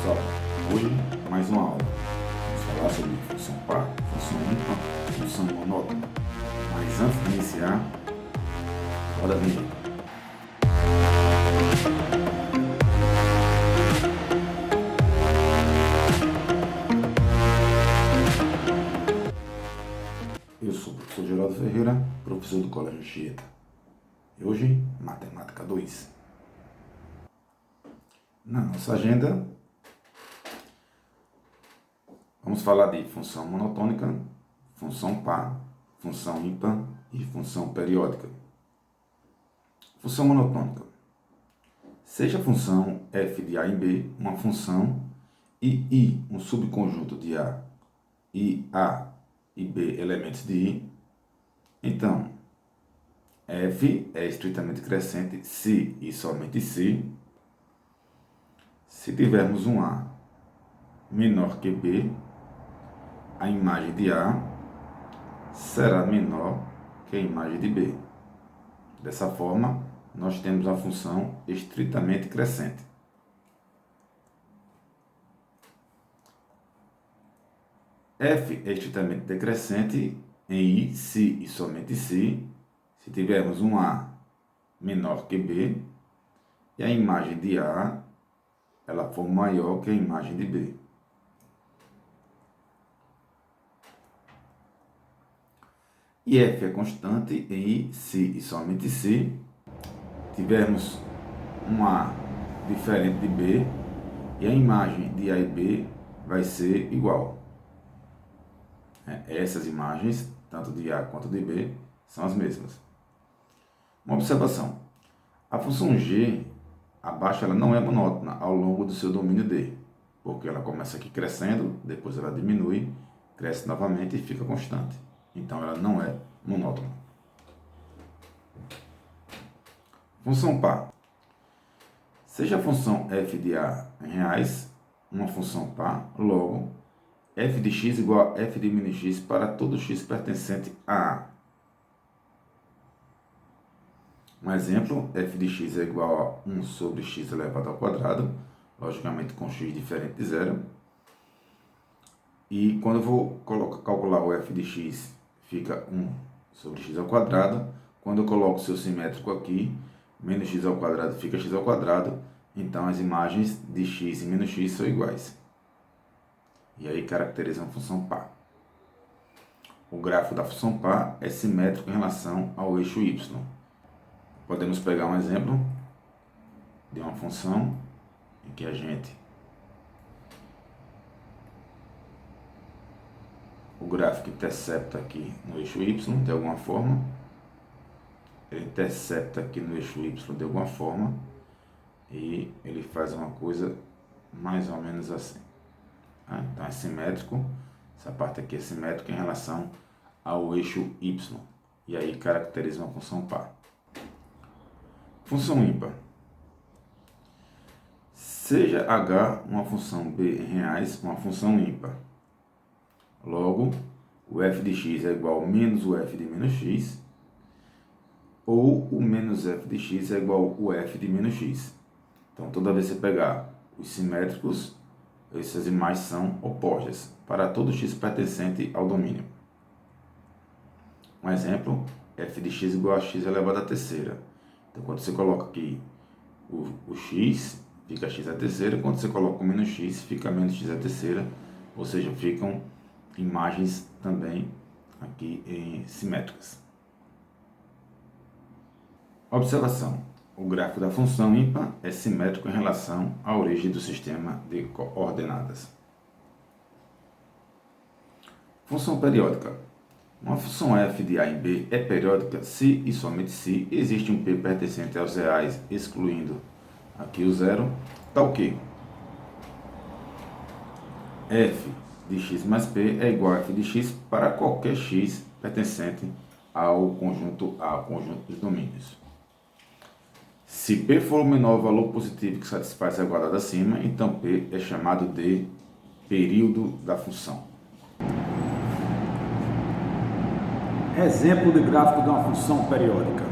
pessoal, hoje mais uma aula. Vamos falar sobre função par, função ímpar, função monótona. Mas antes de iniciar, roda a vinheta. Eu sou o professor Geraldo Ferreira, professor do Colégio Anchieta. E hoje, Matemática 2. Na nossa agenda, vamos falar de função monotônica, função par, função ímpar e função periódica. Função monotônica. Seja a função f de a em b uma função e I um subconjunto de A e A e B elementos de I, então f é estritamente crescente se e somente se tivermos um A menor que B, a imagem de A será menor que a imagem de B. Dessa forma, nós temos a função estritamente crescente. F é estritamente decrescente em I, se e somente se tivermos um A menor que B e a imagem de A ela for maior que a imagem de B. E F é constante em I, se e somente se tivermos um A diferente de B e a imagem de A e B vai ser igual. Essas imagens, tanto de A quanto de B, são as mesmas. Uma observação. A função g, abaixo, ela não é monótona ao longo do seu domínio D, porque ela começa aqui crescendo, depois ela diminui, cresce novamente e fica constante. Então, ela não é monótona. Função par. Seja a função f de a em reais uma função par, logo, f de x igual a f de menos x para todo x pertencente a A. Um exemplo, f de x é igual a 1 sobre x elevado ao quadrado, logicamente com x diferente de zero. E quando eu vou calcular o f de x, fica 1 sobre x ao quadrado. Quando eu coloco o seu simétrico aqui, menos x ao quadrado fica x ao quadrado. Então, as imagens de x e menos x são iguais. E aí caracteriza uma função par. O gráfico da função par é simétrico em relação ao eixo y. Podemos pegar um exemplo de uma função em que a gente o gráfico intercepta aqui no eixo y de alguma forma, ele intercepta aqui no eixo y de alguma forma e ele faz uma coisa mais ou menos assim. Então é simétrico, essa parte aqui é simétrica em relação ao eixo y e aí caracteriza uma função par. Função ímpar. Seja h uma função b em reais, uma função ímpar. Logo, o f de x é igual a menos o f de menos x, ou o menos f de x é igual ao f de menos x. Então, toda vez que você pegar os simétricos, essas imagens são opostas para todo x pertencente ao domínio. Um exemplo, f de x igual a x elevado à terceira. Então, quando você coloca aqui o x, fica x à terceira. Quando você coloca o menos x, fica menos x à terceira. Ou seja, ficam imagens também aqui simétricas. Observação. O gráfico da função ímpar é simétrico em relação à origem do sistema de coordenadas. Função periódica. Uma função f de a em b é periódica se e somente se existe um p pertencente aos reais, excluindo aqui o zero, tal que f de x mais p é igual a f de x para qualquer x pertencente ao conjunto A, conjunto dos domínios. Se P for o menor valor positivo que satisfaz a igualdade acima, então P é chamado de período da função. Exemplo de gráfico de uma função periódica.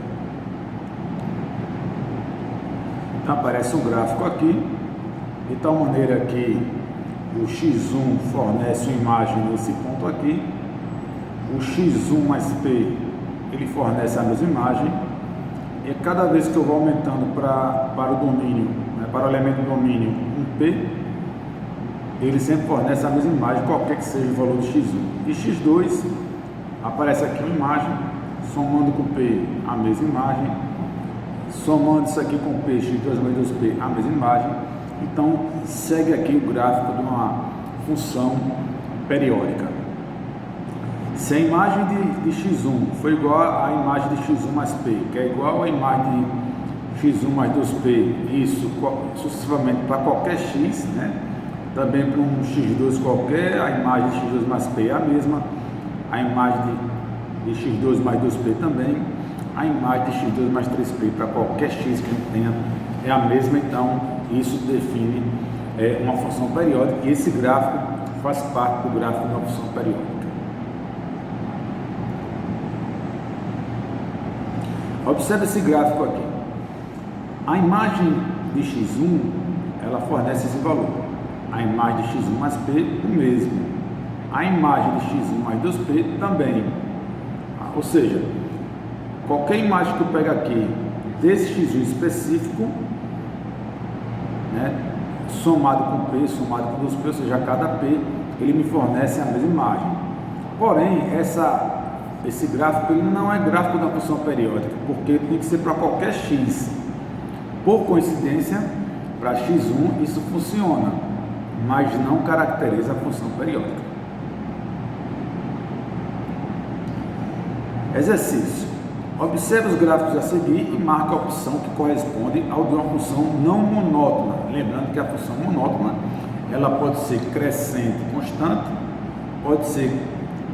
Então aparece um gráfico aqui de tal maneira que o x1 fornece uma imagem nesse ponto aqui, o x1 mais p ele fornece a mesma imagem, e cada vez que eu vou aumentando para o domínio, né, para o elemento do domínio 1p, ele sempre fornece a mesma imagem, qualquer que seja o valor de x1. E x2 aparece aqui uma imagem, somando com p a mesma imagem, somando isso aqui com p, x2 mais 2p a mesma imagem. Então segue aqui o gráfico de uma função periódica. Se a imagem de x1 for igual à imagem de x1 mais p, que é igual à imagem de x1 mais 2p, isso sucessivamente para qualquer x, né? Também para um x2 qualquer, a imagem de x2 mais p é a mesma, a imagem de x2 mais 2p também, a imagem de x2 mais 3p para qualquer x que a gente tenha é a mesma. Então isso define uma função periódica, e esse gráfico faz parte do gráfico de uma função periódica. Observe esse gráfico aqui. A imagem de x1 ela fornece esse valor, a imagem de x1 mais p o mesmo, a imagem de x1 mais 2p também. Ou seja, qualquer imagem que eu pego aqui desse x1 específico, né, somado com p, somado com 2p, ou seja, cada p ele me fornece a mesma imagem. Porém, esse gráfico ele não é gráfico da função periódica, porque tem que ser para qualquer x. Por coincidência, para x1 isso funciona, mas não caracteriza a função periódica. Exercício. Observe os gráficos a seguir e marque a opção que corresponde ao de uma função não monótona. Lembrando que a função monótona ela pode ser crescente constante, pode ser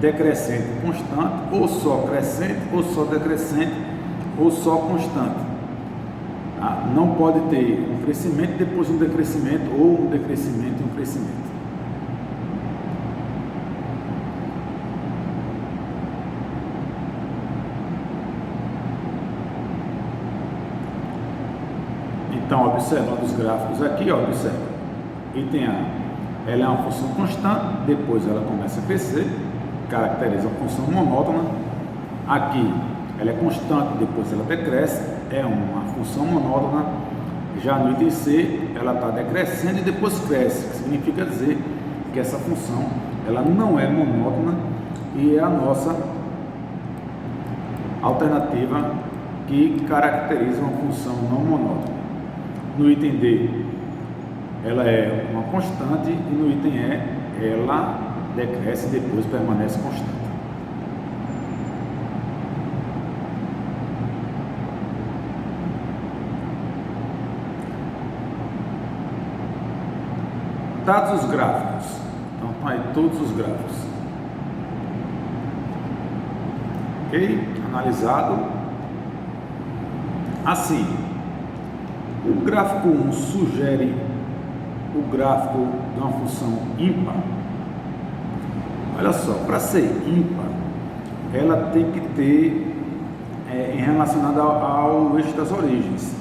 decrescente constante, ou só crescente, ou só decrescente, ou só constante. Não pode ter um crescimento, depois um decrescimento, ou um decrescimento e um crescimento. Então, observando os gráficos aqui, observa. Item A, ela é uma função constante, depois ela começa a crescer, caracteriza a função monótona. Aqui ela é constante, depois ela decresce, é uma função monótona. Já no item C, ela está decrescendo e depois cresce, que significa dizer que essa função ela não é monótona e é a nossa alternativa que caracteriza uma função não monótona. No item D, ela é uma constante, e no item E, ela decresce e depois permanece constante. Dados os gráficos. Então, estão aí todos os gráficos. Ok? Analisado. Assim, o gráfico 1 sugere o gráfico de uma função ímpar. Olha só, para ser ímpar, ela tem que ter relacionada ao eixo das origens.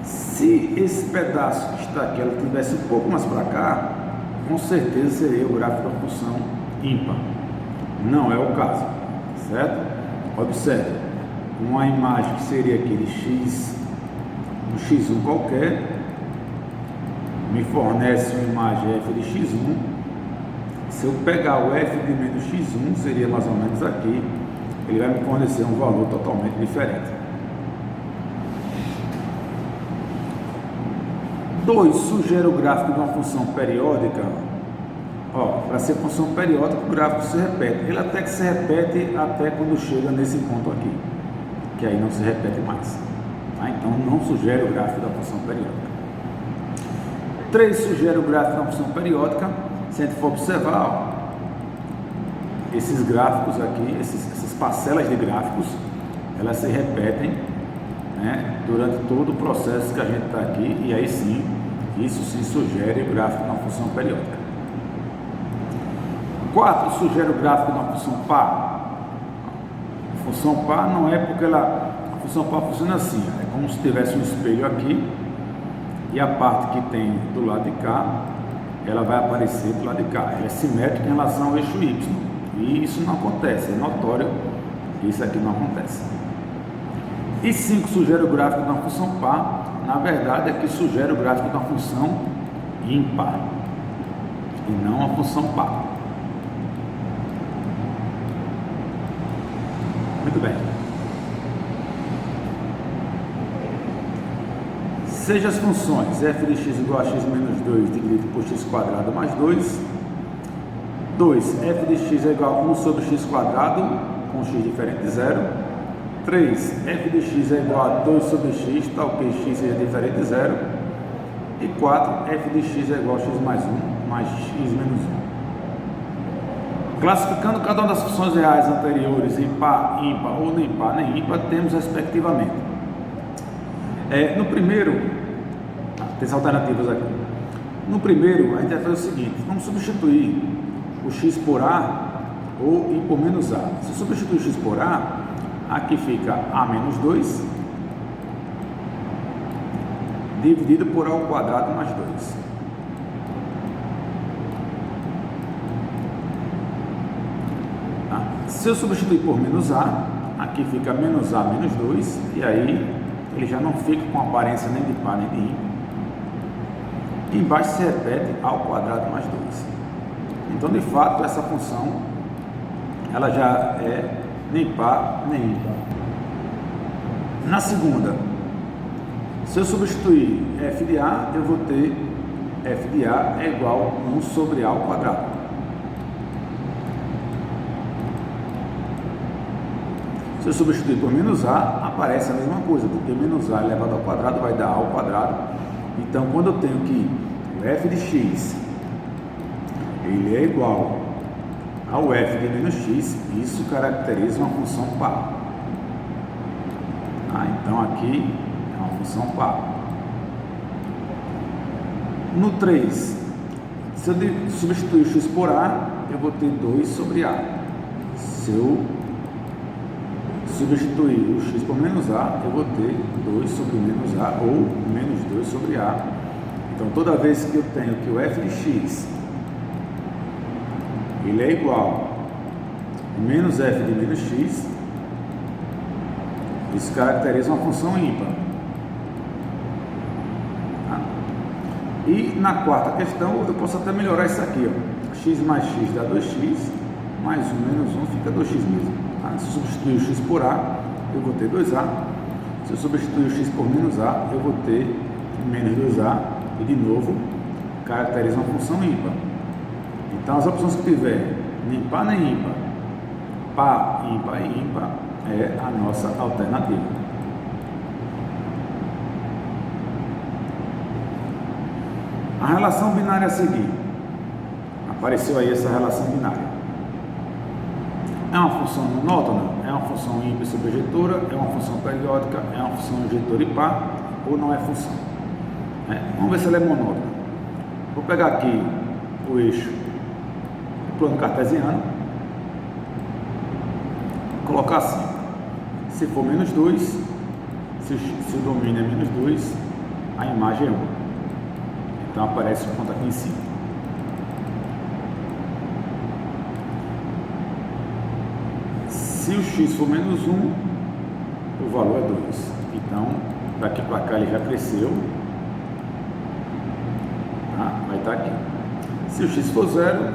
Se esse pedaço que está aqui ela tivesse um pouco mais para cá, com certeza seria o gráfico da função ímpar. Não é o caso, certo? Observe, uma imagem que seria aquele x, um x1 qualquer, me fornece uma imagem f de x1. Se eu pegar o f de menos x1, seria mais ou menos aqui, ele vai me fornecer um valor totalmente diferente. 2. Sugere o gráfico de uma função periódica. Para ser função periódica, o gráfico se repete. Ele até que se repete até quando chega nesse ponto aqui, que aí não se repete mais. Então não sugere o gráfico da função periódica. 3. Sugere o gráfico da função periódica. Se a gente for observar, esses gráficos aqui, essas parcelas de gráficos, elas se repetem, né, durante todo o processo que a gente está aqui, e aí sim, isso sim sugere o gráfico de uma função periódica. 4. Sugere o gráfico de uma função par. A função par não é porque a função par funciona assim, é como se tivesse um espelho aqui, e a parte que tem do lado de cá, ela vai aparecer do lado de cá. Ela é simétrica em relação ao eixo Y, e isso não acontece, é notório que isso aqui não acontece. E 5 sugere o gráfico de uma função par. Na verdade, aqui sugere o gráfico de uma função ímpar e não uma função par. Muito bem. Seja as funções f de x igual a x menos 2 dividido por x quadrado mais 2. 2. F de x é igual a 1 sobre x quadrado com x diferente de 0. 3. F de x é igual a 2 sobre x, tal que x seja diferente de 0. E 4. F de x é igual a x mais 1 mais x menos 1. Classificando cada uma das funções reais anteriores em par, ímpar ou nem par nem ímpar, temos respectivamente. No primeiro, tem as alternativas aqui. No primeiro, a gente vai fazer o seguinte: vamos substituir o x por a ou i por menos a. Se eu substituir o x por a, aqui fica a menos 2 dividido por a ao quadrado mais 2. Se eu substituir por menos a, aqui fica menos a menos 2, e aí ele já não fica com aparência nem de par nem de ímpar. E embaixo se repete a ao quadrado mais 2. Então, de fato, essa função ela já é nem par nem ímpar. Na segunda, se eu substituir f de a, eu vou ter f de a é igual a 1 sobre a ao quadrado. Se eu substituir por menos a, aparece a mesma coisa, porque menos a elevado ao quadrado vai dar a ao quadrado. Então, quando eu tenho que o f de x ele é igual ao f de menos x, isso caracteriza uma função par. Então, aqui é uma função par. No 3, se eu substituir x por a, eu vou ter 2 sobre a. Se eu substituir o x por menos a, eu vou ter 2 sobre menos a ou menos 2 sobre a. Então, toda vez que eu tenho que o f de x ele é igual a menos f de menos x, isso caracteriza uma função ímpar. E na quarta questão, eu posso até melhorar isso aqui, ó. X mais x dá 2x, mais 1 menos 1 fica 2x mesmo. Se eu substituir o x por a, eu vou ter 2a. Se eu substituir o x por menos a, eu vou ter menos 2a. E de novo, caracteriza uma função ímpar. Então, as opções que tiver nem par nem ímpar, par, ímpar e ímpar, é a nossa alternativa. A relação binária a seguir. Apareceu aí essa relação binária. É uma função monótona? É uma função ímpar sobrejetora? É uma função periódica? É uma função jetora e par? Ou não é função? Vamos ver se ela é monótona. Vou pegar aqui o eixo do plano cartesiano, colocar assim: se for menos 2, se o domínio é menos 2, a imagem é 1. Então aparece o ponto aqui em cima. Se o x for menos 1, o valor é 2. Então, daqui para cá ele já cresceu. Vai estar aqui. Se o x for 0,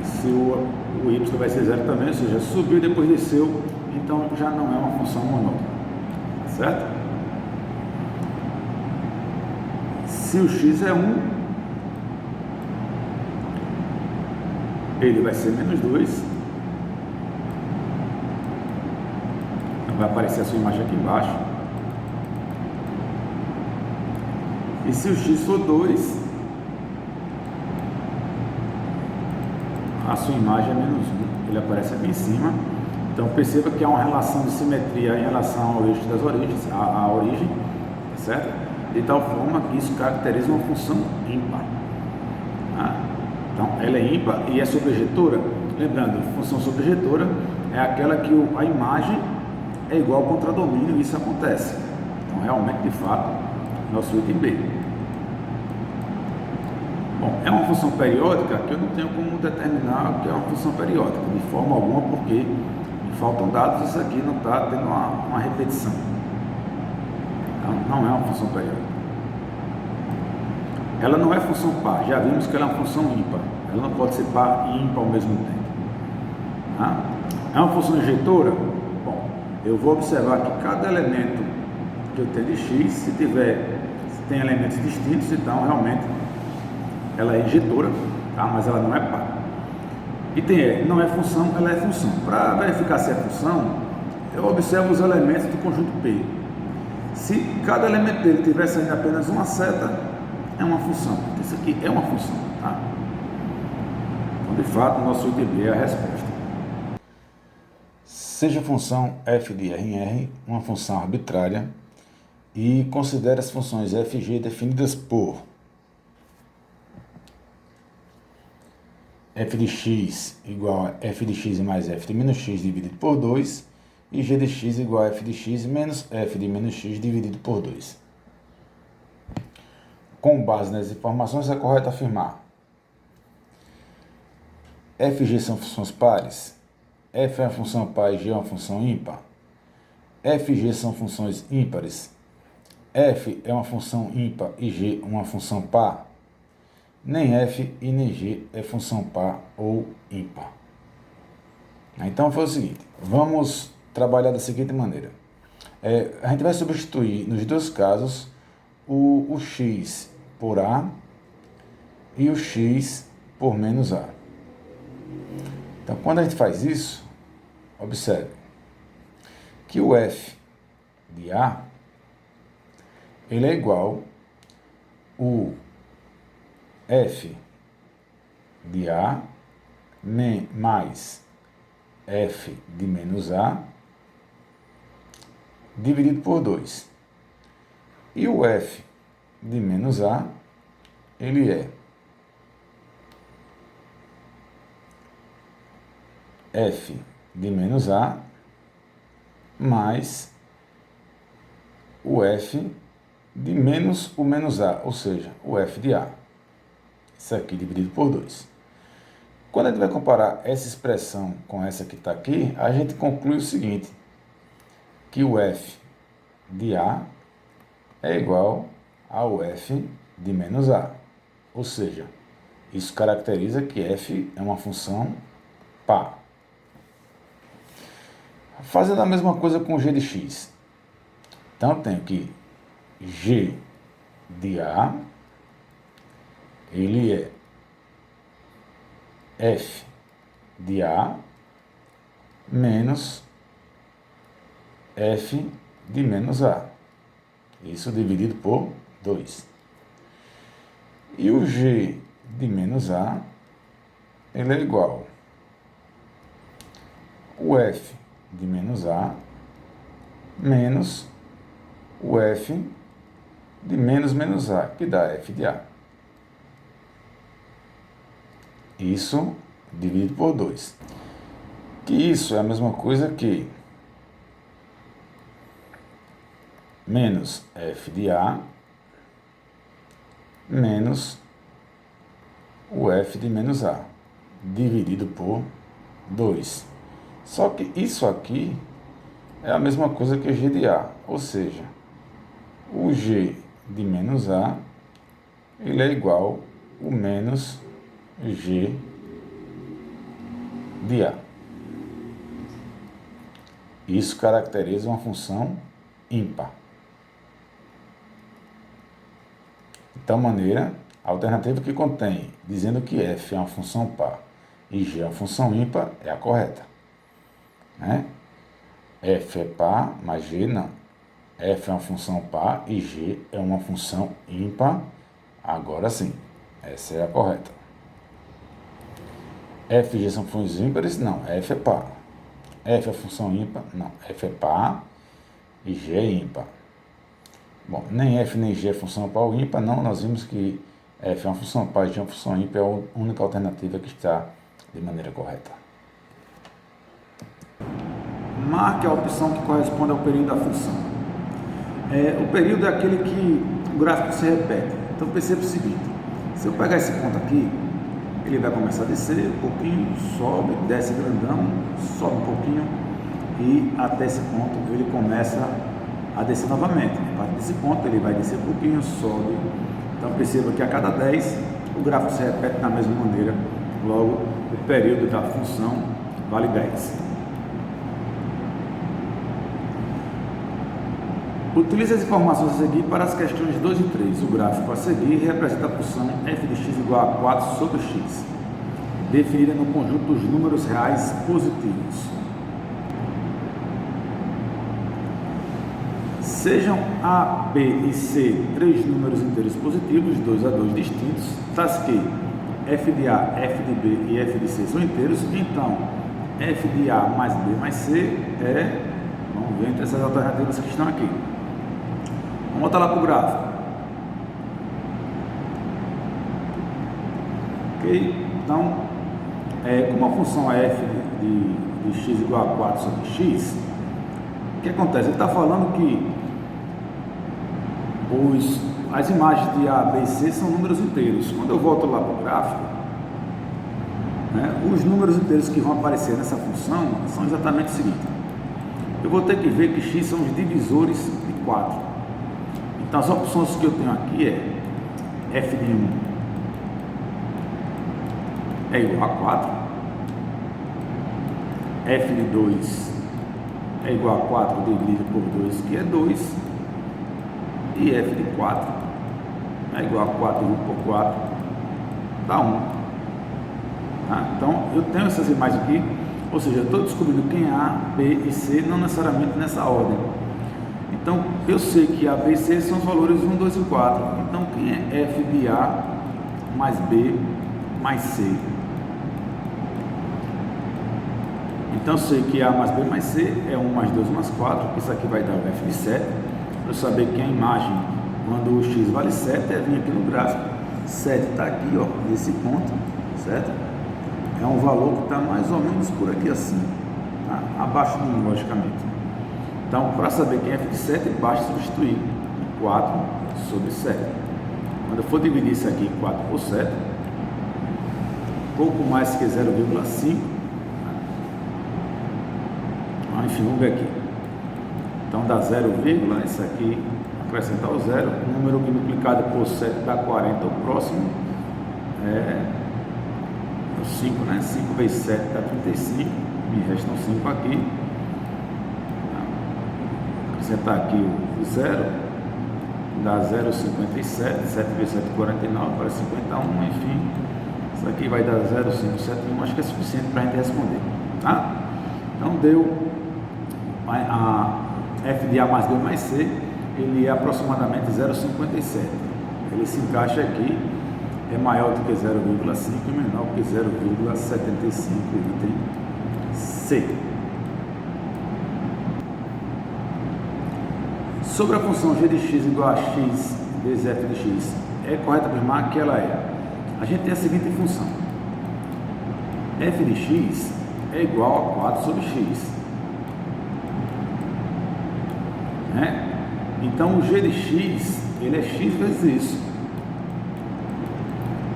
se o y vai ser 0 também, ou seja, subiu e depois desceu, então já não é uma função monótona. Certo? Se o x é 1, ele vai ser menos 2. Vai aparecer a sua imagem aqui embaixo. E se o x for 2, a sua imagem é menos 1. Ele aparece aqui em cima. Então perceba que há uma relação de simetria em relação ao eixo das origens, a origem, certo? De tal forma que isso caracteriza uma função ímpar. Então ela é ímpar e é sobrejetora. Lembrando, função sobrejetora é aquela que a imagem é igual ao contradomínio, e isso acontece. Então realmente, de fato, nosso item B. Bom, é uma função periódica que eu não tenho como determinar o que é uma função periódica, de forma alguma, porque me faltam dados, isso aqui não está tendo uma repetição. Então, não é uma função periódica. Ela não é função par, já vimos que ela é uma função ímpar. Ela não pode ser par e ímpar ao mesmo tempo. Tá? É uma função injetora? Bom, eu vou observar que cada elemento que eu tenho de x, se tem elementos distintos, então realmente ela é injetora, tá? Mas ela não é par. Item E, não é função, ela é função. Para verificar se é função, eu observo os elementos do conjunto P. Se cada elemento dele tiver saindo apenas uma seta, é uma função. Isso aqui é uma função, tá? Então, de fato, o nosso item B é a resposta. Seja a função f de R em R uma função arbitrária e considere as funções f e g definidas por f de x igual a f de x mais f de menos x dividido por 2 e g de x igual a f de x menos f de menos x dividido por 2. Com base nas informações, é correto afirmar: f e g são funções pares, f é uma função par e g é uma função ímpar, f e g são funções ímpares, f é uma função ímpar e g uma função par, nem f e nem g é função par ou ímpar. Então foi o seguinte, vamos trabalhar da seguinte maneira. A gente vai substituir nos dois casos o x por a e o x por menos a. Então, quando a gente faz isso, observe que o f de a ele é igual o f de a mais f de menos a dividido por 2. E o f de menos a, ele é f de menos a mais o f de menos o menos a, ou seja, o f de a. Isso aqui dividido por 2. Quando a gente vai comparar essa expressão com essa que está aqui, a gente conclui o seguinte, que o f de a é igual ao f de menos a. Ou seja, isso caracteriza que f é uma função par. Fazendo a mesma coisa com g de x. Então, eu tenho que g de a, ele é f de a menos f de menos a. Isso dividido por 2. E o g de menos a, ele é igual o f de menos a menos o f de menos menos a, que dá f de a. Isso dividido por 2. Que isso é a mesma coisa que menos f de a menos o f de menos a, dividido por 2. Só que isso aqui é a mesma coisa que g de a, ou seja, o g de menos a, ele é igual ao menos g de a. Isso caracteriza uma função ímpar. De tal maneira, a alternativa que contém, dizendo que f é uma função par e g é uma função ímpar, é a correta. Né? F é par, mas g não. F é uma função par e g é uma função ímpar. Agora sim, essa é a correta. F e g são funções ímpares? Não, F é par. F é função ímpar? Não, F é par e g é ímpar. Bom, nem f nem g é função par ou ímpar, não. Nós vimos que f é uma função par e g é uma função ímpar, é a única alternativa que está de maneira correta. Marque a opção que corresponde ao período da função. O período é aquele que o gráfico se repete. Então perceba o seguinte, se eu pegar esse ponto aqui, ele vai começar a descer um pouquinho, sobe, desce grandão, sobe um pouquinho e até esse ponto ele começa a descer novamente. A partir desse ponto ele vai descer um pouquinho, sobe. Então perceba que a cada 10 o gráfico se repete da mesma maneira, logo o período da função vale 10. Utilize as informações a seguir para as questões 2 e 3. O gráfico a seguir representa a função f de x igual a 4 sobre x, definida no conjunto dos números reais positivos. Sejam A, B e C três números inteiros positivos, 2 a 2 distintos, tais que f de A, f de B e f de C são inteiros, então f de A mais B mais C é, vamos ver entre essas alternativas que estão aqui. Vamos voltar lá para o gráfico. Ok? Então, como a função é f de x igual a 4 sobre x, o que acontece? Ele está falando que as imagens de A, B e C são números inteiros. Quando eu volto lá para o gráfico, os números inteiros que vão aparecer nessa função são exatamente o seguinte. Eu vou ter que ver que x são os divisores de 4. Então as opções que eu tenho aqui é f de 1 é igual a 4, f de 2 é igual a 4 dividido por 2, que é 2, e f de 4 é igual a 4 dividido por 4, dá 1. Então eu tenho essas imagens aqui, ou seja, eu estou descobrindo quem é A, B e C, não necessariamente nessa ordem. Então eu sei que A, B e C são os valores 1, 2 e 4. Então quem é f de A mais B mais C? Então eu sei que A mais B mais C é 1 mais 2 mais 4, isso aqui vai dar o f de 7. Para eu saber que a imagem, quando o x vale 7, é vir aqui no gráfico. 7 está aqui, ó, nesse ponto, certo? É um valor que está mais ou menos por aqui assim, tá? Abaixo de 1, logicamente. Então, para saber quem é f de 7, basta substituir 4 sobre 7. Quando eu for dividir isso aqui, 4 por 7, pouco mais que 0,5. Enfim, vamos ver aqui. Então dá 0, isso aqui, acrescentar o 0, o número que multiplicado por 7 dá 40, o próximo é o 5, né? 5 vezes 7 dá 35, me restam 5 aqui. Acrescentar aqui o 0, dá 0,57, 7 vezes 7, 49, para 51, enfim, isso aqui vai dar 0,571, acho que é suficiente para a gente responder, tá? Então deu a f de A mais B mais C, ele é aproximadamente 0,57, ele se encaixa aqui, é maior do que 0,5 e menor que 0,75, item C. Sobre a função g de x igual a x vezes f de x, é correto afirmar que ela é, a gente tem a seguinte função, f de x é igual a 4 sobre x, né? Então o g de x, ele é x vezes isso,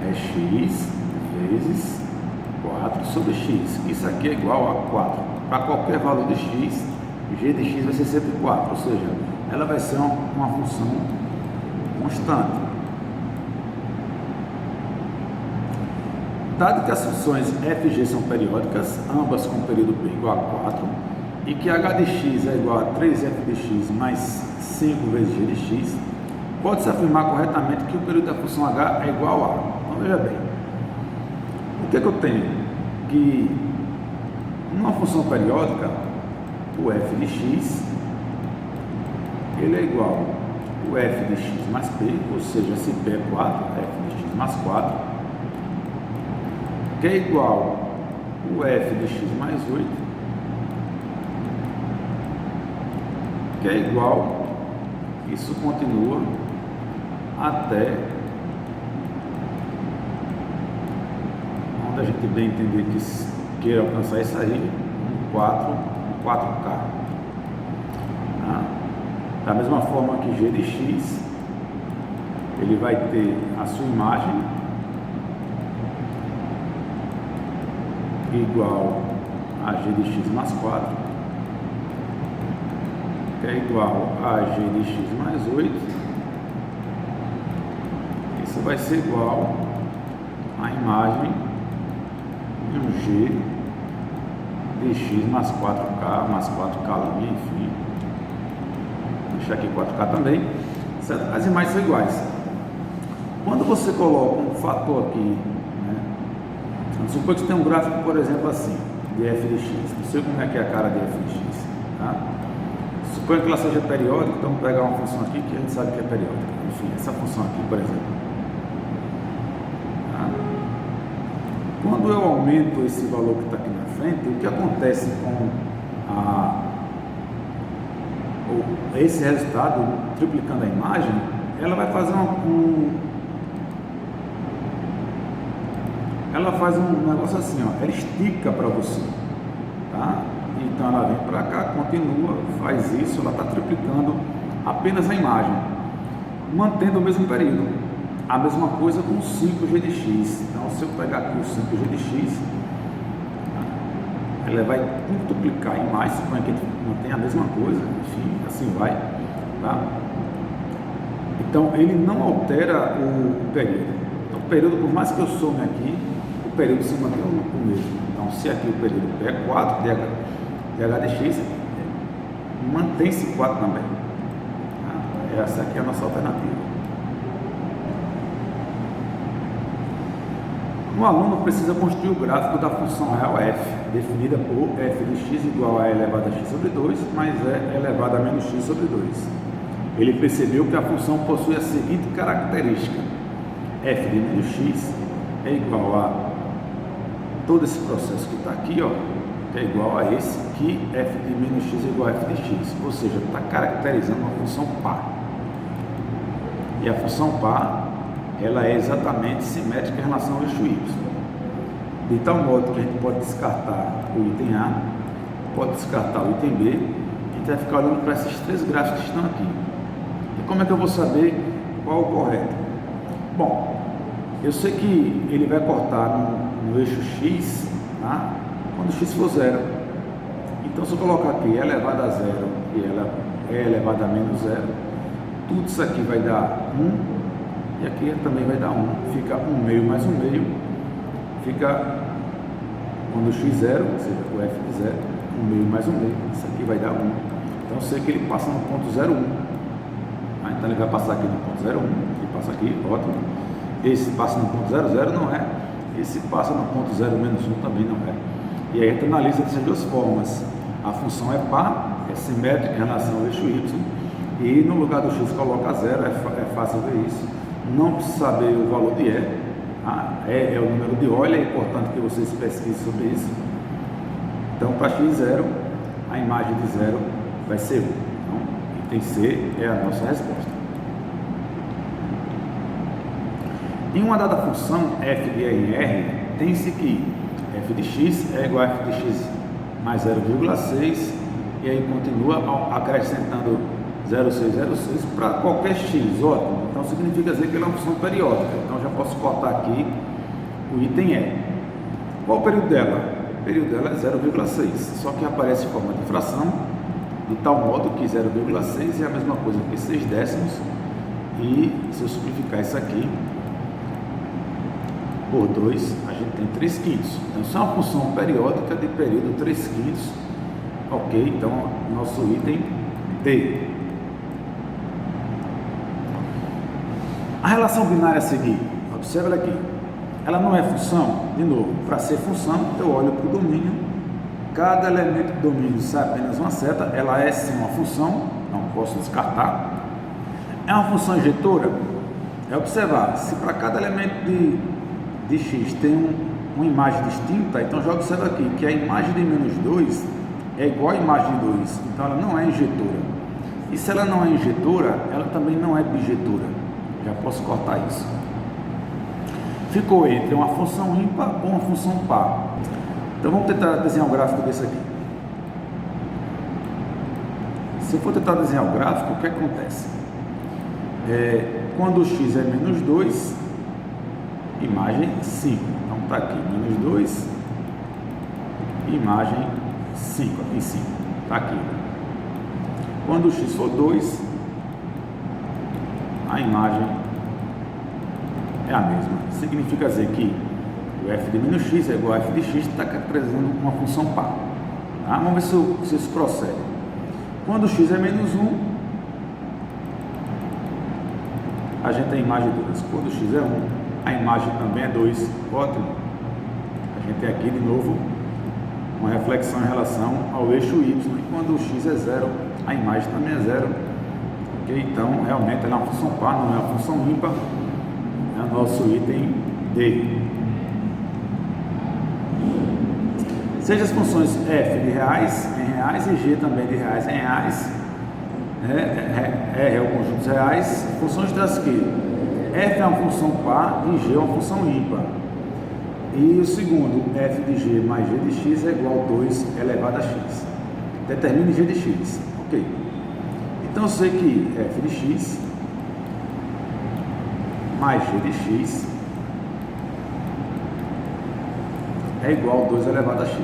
é x vezes 4 sobre x, isso aqui é igual a 4, para qualquer valor de x, g de x vai ser sempre 4, ou seja, ela vai ser uma função constante. Dado que as funções f e g são periódicas, ambas com período p igual a 4, e que h de x é igual a 3f de x mais 5 vezes g de x, pode-se afirmar corretamente que o período da função h é igual a... Então veja bem, o que eu tenho? Que numa função periódica, o f de x ele é igual ao f de x mais p, ou seja, se p é 4, f de x mais 4, que é igual ao f de x mais 8, que é igual, isso continua até onde a gente bem entender que queira alcançar isso aí, um 4K. Tá? Da mesma forma que g de x ele vai ter a sua imagem igual a g de x mais 4, que é igual a g de x mais 8. Isso vai ser igual à imagem de um g de x mais 4k, mais 4k, enfim. Vou deixar aqui 4k também. Certo? As imagens são iguais. Quando você coloca um fator aqui, né? Vamos supor que você tem um gráfico, por exemplo, assim, de f de x. Não sei como é que é a cara de f de x. Tá? Suponha que ela seja periódica, então vamos pegar uma função aqui que a gente sabe que é periódica. Enfim, essa função aqui, por exemplo. Tá? Quando eu aumento esse valor que está aqui na frente, o que acontece com esse resultado, triplicando a imagem, ela vai fazer ela faz um negócio assim, ó, ela estica para você, tá? Então ela vem para cá, continua, faz isso, ela está triplicando apenas a imagem, mantendo o mesmo período. A mesma coisa com o 5g de x. Então, se eu pegar aqui o 5g de x, ela vai multiplicar em mais, suponha que mantém a mesma coisa, enfim, assim vai, tá? Então, ele não altera o período. Então, o período, por mais que eu some aqui, o período se mantém o mesmo. Então, se aqui o período é 4 de h de x, mantém-se 4 também. Tá? Essa aqui é a nossa alternativa. O aluno precisa construir o gráfico da função real f, definida por f de x igual a e elevado a x sobre 2 mais e elevado a menos x sobre 2. Ele percebeu que a função possui a seguinte característica: f de menos x é igual a todo esse processo que está aqui, ó, é igual a esse, que f de menos x é igual a f de x, ou seja, está caracterizando uma função par. E a função par, ela é exatamente simétrica em relação ao eixo y, de tal modo que a gente pode descartar o item A, pode descartar o item B, a gente vai ficar olhando para esses três gráficos que estão aqui. E como é que eu vou saber qual o correto? Bom, eu sei que ele vai cortar no eixo x, tá? Quando x for zero. Então, se eu colocar aqui e elevado a zero e ela é elevado a menos zero, tudo isso aqui vai dar 1. E aqui também vai dar 1, fica 1 meio mais 1 meio, fica, quando o x zero, ou seja, o f de zero, 1 meio mais 1 meio, isso aqui vai dar 1. Então eu sei que ele passa no ponto 0,1. Então ele vai passar aqui no ponto 0,1, ele passa aqui, ótimo. Esse passa no ponto 0,0, não é. Esse passa no ponto 0 menos 1, também não é. E aí a gente analisa dessas duas formas. A função é par, é simétrica em relação ao eixo y, e no lugar do x coloca 0, é fácil ver isso. Não precisa saber o valor de E, é o número de Euler, é importante que vocês pesquisem sobre isso. Então, para x0, a imagem de 0 vai ser 1. Então, item C é a nossa resposta. Em uma dada função f de E em R, tem-se que f de x é igual a f de x mais 0,6, e aí continua acrescentando 0,606 para qualquer x, ótimo. Então significa dizer que ele é uma função periódica. Então já posso cortar aqui o item E. Qual o período dela? O período dela é 0,6, só que aparece em forma de fração, de tal modo que 0,6 é a mesma coisa que 6 décimos, e se eu simplificar isso aqui por 2, a gente tem 3 quintos. Então isso é uma função periódica de período 3 quintos. Ok, então nosso item D. A relação binária a seguir, observa ela aqui, ela não é função. De novo, para ser função, eu olho para o domínio, cada elemento do domínio sai apenas uma seta, ela é sim uma função, não posso descartar. É uma função injetora? É observar, se para cada elemento de x tem uma imagem distinta, então já observa aqui que a imagem de menos 2 é igual à imagem de 2, então ela não é injetora. E se ela não é injetora, ela também não é bijetora. Já posso cortar isso. Ficou entre uma função ímpar ou uma função par. Então vamos tentar desenhar um gráfico desse aqui. Se eu for tentar desenhar o gráfico, o que acontece? quando o x é menos 2, imagem 5. Então está aqui, menos 2, imagem 5, aqui 5, está aqui. Quando o x for 2, a imagem é a mesma. Significa dizer que o f de menos x é igual a f de x, está caracterizando uma função par. Tá? Vamos ver se isso procede. Quando o x é menos 1, a gente tem a imagem 2. Quando o x é 1, a imagem também é 2. Ótimo. A gente tem aqui de novo uma reflexão em relação ao eixo y. E quando o x é 0, a imagem também é 0. Okay? Então, realmente, ela é uma função par, não é uma função ímpar. É o nosso item D. Seja as funções f de reais em reais e g também de reais em reais, R é o conjunto dos reais, funções das que f é uma função par e g é uma função ímpar. E o segundo, f de g mais g de x é igual a 2 elevado a x. Determine g de x. Ok. Então eu sei que f de x mais g de x é igual a 2 elevado a x.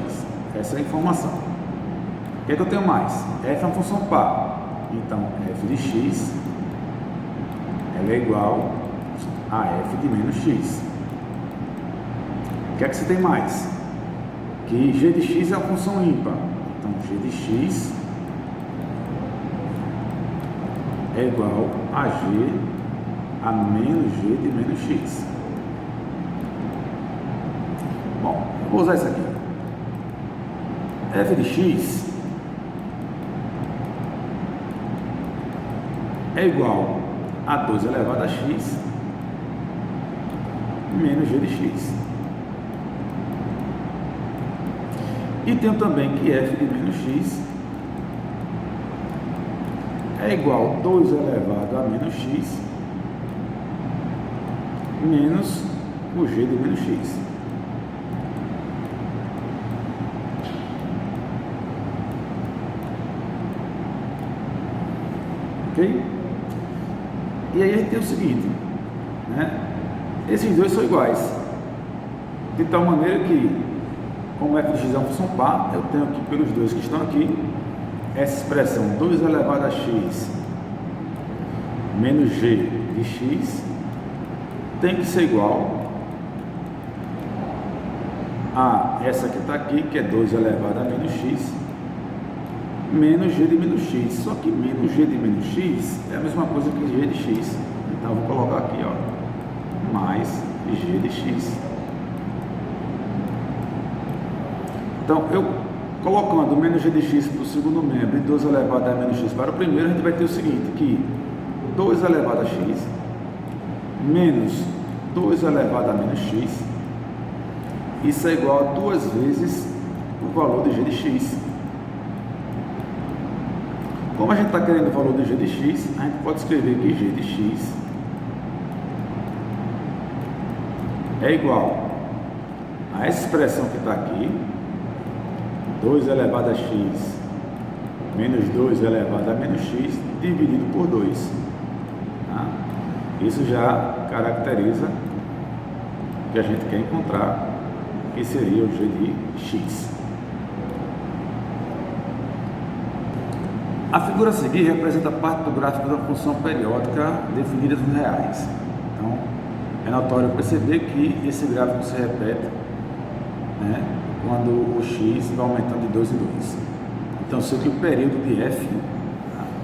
Essa é a informação. O que é que eu tenho mais? F é uma função par. Então, f de x ela é igual a f de menos x. O que é que você tem mais? Que g de x é uma função ímpar. Então, g de x é igual a g a menos g de menos x. Bom, eu vou usar isso aqui. F de x é igual a 2 elevado a x menos g de x. E tenho também que f de menos x é igual a 2 elevado a menos x menos o g de menos x. Ok? E aí a gente tem o seguinte, né? Esses dois são iguais, de tal maneira que, como f de x é uma função par, eu tenho aqui pelos dois que estão aqui, essa expressão 2 elevado a x menos g de x tem que ser igual a essa que está aqui, que é 2 elevado a menos x menos g de menos x. Só que menos g de menos x é a mesma coisa que g de x. Então eu vou colocar aqui, ó, mais g de x. Então eu colocando menos g de x para o segundo membro e 2 elevado a menos x para o primeiro, a gente vai ter o seguinte, que 2 elevado a x menos 2 elevado a menos x, isso é igual a 2 vezes o valor de g de x. Como a gente está querendo o valor de g de x, a gente pode escrever que g de x é igual a essa expressão que está aqui, 2 elevado a x menos 2 elevado a menos x dividido por 2. Tá? Isso já caracteriza o que a gente quer encontrar, que seria o g de x. A figura a seguir representa parte do gráfico da função periódica definida nos reais. Então, é notório perceber que esse gráfico se repete, né, quando o x vai aumentando de 2 em 2. Então, sei que o período de f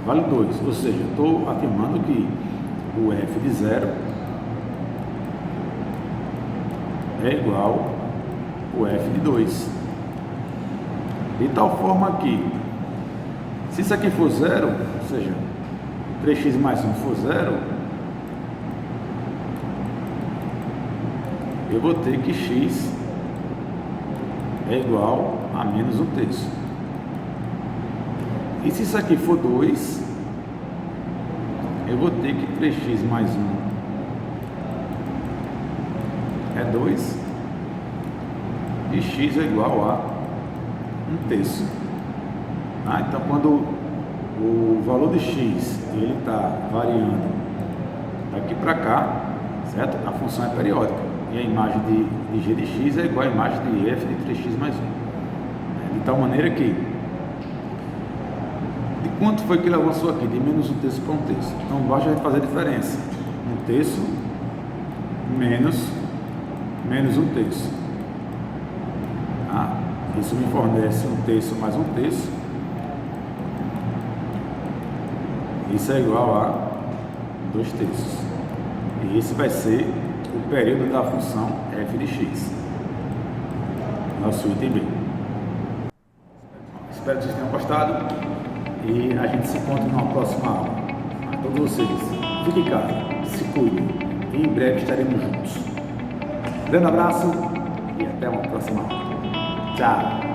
vale 2, ou seja, estou afirmando que o f de 0 é igual ao f de 2. De tal forma que, se isso aqui for 0, ou seja, 3x mais 1 for 0, eu vou ter que x é igual a menos 1/3. E se isso aqui for 2, eu vou ter que 3x mais 1 é 2, e x é igual a 1/3. Então, quando o valor de x ele está variando Daqui para cá, certo? A função é periódica. E a imagem de g de x é igual à imagem de f de 3x mais 1. De tal maneira que, de quanto foi que ele avançou aqui? De menos 1/3 para 1/3. Então, basta a gente fazer a diferença. 1/3 menos 1/3. Tá? Isso me fornece 1/3 mais 1/3. Isso é igual a 2/3. E esse vai ser o período da função f de x. Nosso item B. Espero que vocês tenham gostado e a gente se encontra numa próxima aula. A todos vocês, fiquem em casa, se cuidem e em breve estaremos juntos. Grande abraço e até uma próxima aula. Tchau!